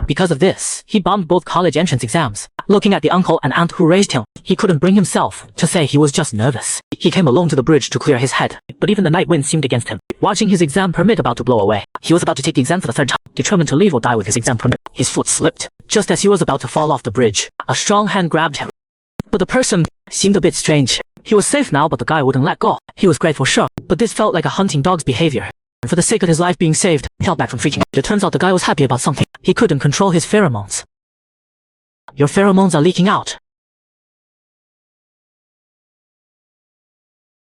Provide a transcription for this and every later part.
Because of this, he bombed both college entrance exams. Looking at the uncle and aunt who raised him, he couldn't bring himself to say he was just nervous. He came alone to the bridge to clear his head, but even the night wind seemed against him. Watching his exam permit about to blow away, he was about to take the exam for the third time, determined to leave or die with his exam permit. His foot slipped. Just as he was about to fall off the bridge, a strong hand grabbed him. But the person seemed a bit strange. He was safe now, but the guy wouldn't let go. He was grateful, sure, but this felt like a hunting dog's behavior. And for the sake of his life being saved, he held back from freaking out. It turns out the guy was happy about something. He couldn't control his pheromones. Your pheromones are leaking out.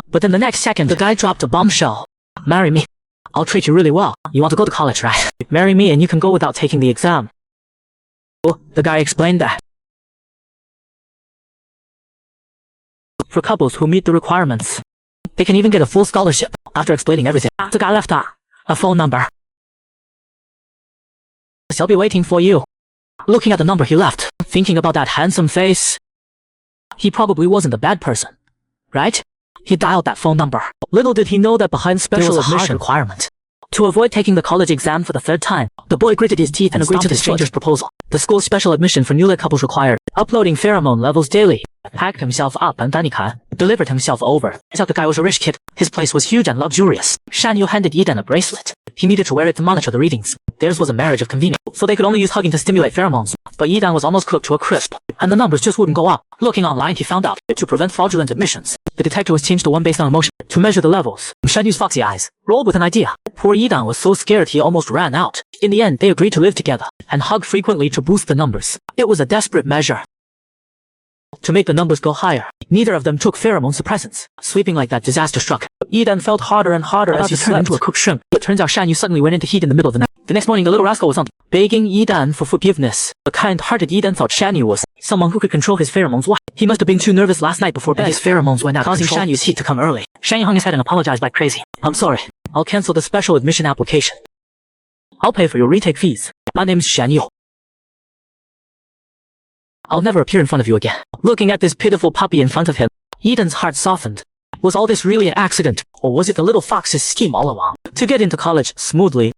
But then the next second, the guy dropped a bombshell. Marry me. I'll treat you really well. You want to go to college, right? Marry me and you can go without taking the exam. The guy explained that. For couples who meet the requirements, they can even get a full scholarship. After explaining everything, the guy left a phone number. She'll be waiting for you. Looking at the number he left, thinking about that handsome face, he probably wasn't a bad person, right? He dialed that phone number. Little did he know that behind special admission requirement. To avoid taking the college exam for the third time, the boy gritted his teeth and agreed to the stranger's proposal. The school's special admission for newly couples required uploading pheromone levels daily. Packed himself up and delivered himself over. Turns out the guy was a rich kid. His place was huge and luxurious. Shan Yu handed Eden a bracelet. He needed to wear it to monitor the readings. Theirs was a marriage of convenience, so they could only use hugging to stimulate pheromones. But Eden was almost cooked to a crisp, and the numbers just wouldn't go up. Looking online, he found out to prevent fraudulent admissions, the detector was changed to one based on emotion. To measure the levels, Shan Yu's foxy eyes rolled with an idea. Poor Eden was so scared he almost ran out. In the end, they agreed to live together and hug frequently to boost the numbers. It was a desperate measure to make the numbers go higher. Neither of them took pheromone suppressants. Sleeping like that, disaster struck. Eden felt harder and harder as he turned into a cooked shrimp. It turns out Shan Yu suddenly went into heat in the middle of the night. The next morning, the little rascal was on begging Eden for forgiveness. The kind-hearted Eden thought Shan Yu was someone who could control his pheromones. Why? He must have been too nervous last night before bed. His pheromones went out, causing Shan Yu's heat to come early. Shan Yu hung his head and apologized like crazy. I'm sorry. I'll cancel the special admission application. I'll pay for your retake fees. My name's Shan Yu. I'll never appear in front of you again. Looking at this pitiful puppy in front of him, Eden's heart softened. Was all this really an accident, or was it the little fox's scheme all along? To get into college smoothly,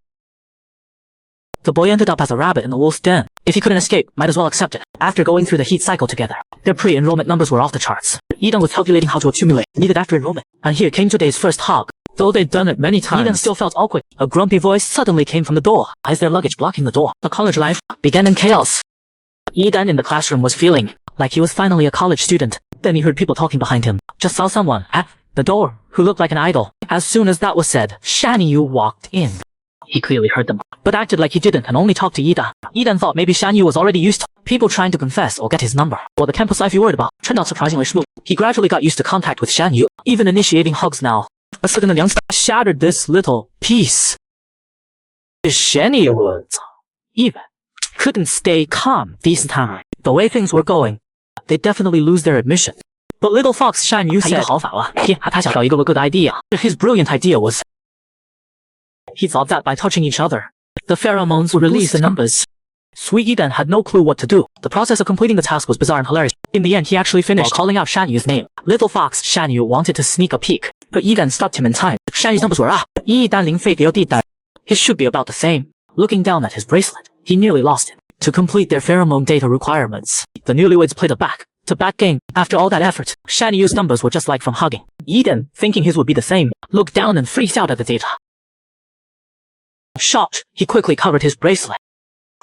the boy ended up as a rabbit in the wolf's den. If he couldn't escape, might as well accept it. After going through the heat cycle together, their pre-enrollment numbers were off the charts. Eden was calculating how to accumulate needed after enrollment, and here came today's first hug. Though they'd done it many times, Eden still felt awkward. A grumpy voice suddenly came from the door. Is their luggage blocking the door? The college life began in chaos. Eden in the classroom was feeling like he was finally a college student. Then he heard people talking behind him. Just saw someone at the door who looked like an idol. As soon as that was said, Shan Yu walked in. He clearly heard them, but acted like he didn't and only talked to Eden. Eden thought maybe Shan Yu was already used to people trying to confess or get his number. Or the campus life he worried about turned out surprisingly smooth. He gradually got used to contact with Shan Yu, even initiating hugs now. A sudden youngster shattered this little piece. Shan Yu even couldn't stay calm this time. The way things were going, they'd definitely lose their admission. But little fox Shan Yu said, a good idea. His brilliant idea was, he thought that by touching each other, the pheromones would release the numbers. Sweet Eden had no clue what to do. The process of completing the task was bizarre and hilarious. In the end, he actually finished while calling out Shan Yu's name. Little fox Shan Yu wanted to sneak a peek, but Eden stopped him in time. Shan Yu's numbers were his should be about the same. Looking down at his bracelet, he nearly lost it. To complete their pheromone data requirements, the newlyweds played a back-to-back game. After all that effort, Shan Yu's numbers were just like from hugging. Eden, thinking his would be the same, looked down and freaked out at the data. Shocked, he quickly covered his bracelet,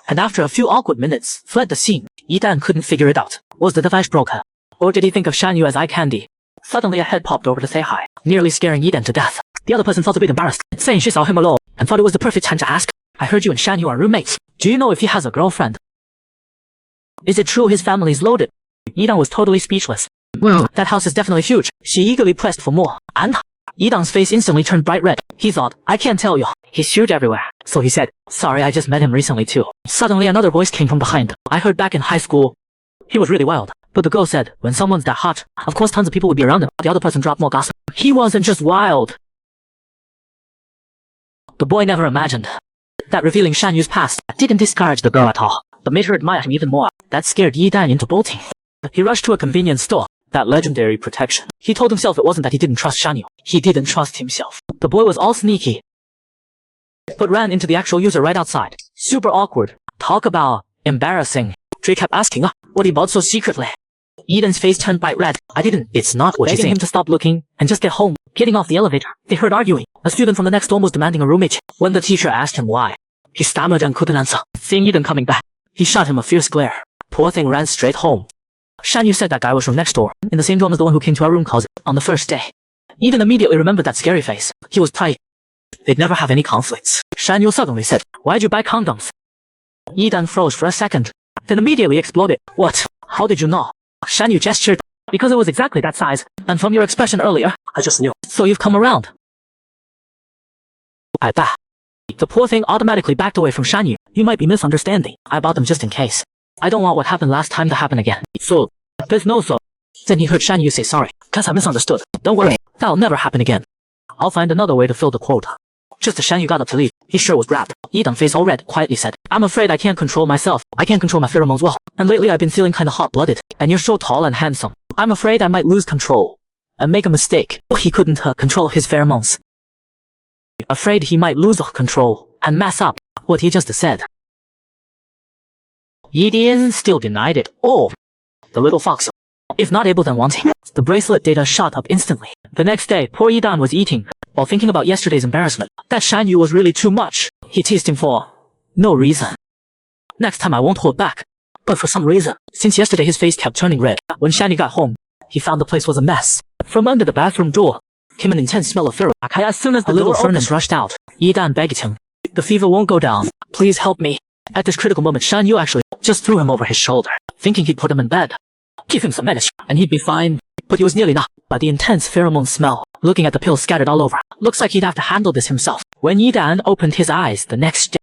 and after a few awkward minutes, fled the scene. Eden couldn't figure it out. Was the device broken? Or did he think of Shan Yu as eye candy? Suddenly a head popped over to say hi, nearly scaring Eden to death. The other person felt a bit embarrassed, saying she saw him alone, and thought it was the perfect time to ask, I heard you and Shan Yu are roommates. Do you know if he has a girlfriend? Is it true his family's loaded? Eden was totally speechless. Well, that house is definitely huge. She eagerly pressed for more, and Eden's face instantly turned bright red. He thought, I can't tell you. He's huge everywhere. So he said, sorry, I just met him recently too. Suddenly another voice came from behind. I heard back in high school, he was really wild. But the girl said, when someone's that hot, of course tons of people would be around him. The other person dropped more gossip. He wasn't just wild. The boy never imagined that revealing Shan Yu's past didn't discourage the girl at all, but made her admire him even more. That scared Eden into bolting. He rushed to a convenience store. That legendary protection. He told himself it wasn't that he didn't trust Shan Yu. He didn't trust himself. The boy was all sneaky, but ran into the actual user right outside. Super awkward. Talk about Embarrassing. Dre kept asking, what he bought so secretly. Eden's face turned bright red. I didn't. It's not what you think. Begging him to stop looking and just get home. Getting off the elevator, they heard arguing. A student from the next dorm was demanding a roommate. When the teacher asked him why, he stammered and couldn't answer. Seeing Eden coming back, he shot him a fierce glare. Poor thing ran straight home. Shanyu said that guy was from next door, in the same dorm as the one who came to our room closet on the first day. Eden immediately remembered that scary face. He was tight. They'd never have any conflicts. Shanyu suddenly said, why'd you buy condoms? Eden froze for a second, then immediately exploded. What? How did you know? Shanyu gestured. Because it was exactly that size, and from your expression earlier, I just knew. So you've come around. I bet. The poor thing automatically backed away from Shanyu. You might be misunderstanding. I bought them just in case. I don't want what happened last time to happen again. So, there's no so. Then he heard Shanyu say sorry. Guess I misunderstood. Don't worry. That'll never happen again. I'll find another way to fill the quota. Just as Shanyu got up to leave, he sure was wrapped. Eden, face all red, quietly said, I'm afraid I can't control myself. I can't control my pheromones well. And lately I've been feeling kinda hot-blooded. And you're so tall and handsome. I'm afraid I might lose control. And make a mistake. He couldn't control his pheromones. Afraid he might lose control and mess up what he just said. Eden still denied it. Oh, the little fox. If not able then wanting. The bracelet data shot up instantly. The next day, poor Eden was eating, while thinking about yesterday's embarrassment. That Shanyu was really too much. He teased him for no reason. Next time I won't hold back. But for some reason, since yesterday his face kept turning red. When Shanyu got home, he found the place was a mess. From under the bathroom door came an intense smell of pheromone. As soon as the little furnace rushed out, Eden begged him, the fever won't go down. Please help me. At this critical moment, Shanyu actually just threw him over his shoulder, thinking he'd put him in bed. Give him some medicine, and he'd be fine. But he was nearly not. By the intense pheromone smell, looking at the pills scattered all over, looks like he'd have to handle this himself. When Eden opened his eyes the next day,